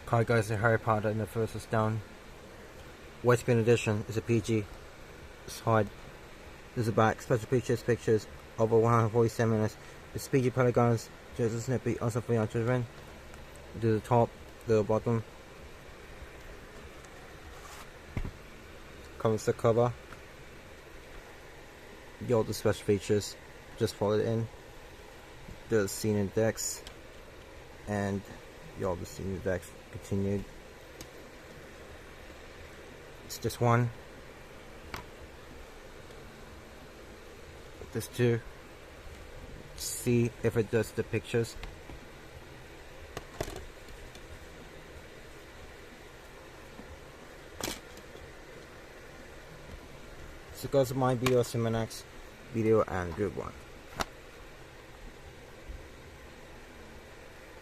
Hi guys, the Harry Potter and the Philosopher Stone widescreen edition is a PG side. There's a back, special pictures, over 147 minutes. It's PG polygons, just a snippet, also for young children. Do the top, the bottom. Comes the cover. All the special features, just fold it in. The scene index, and all the scene index continued. It's just one. This two. See if it does the pictures. So guys, my video, see my next video, and good one.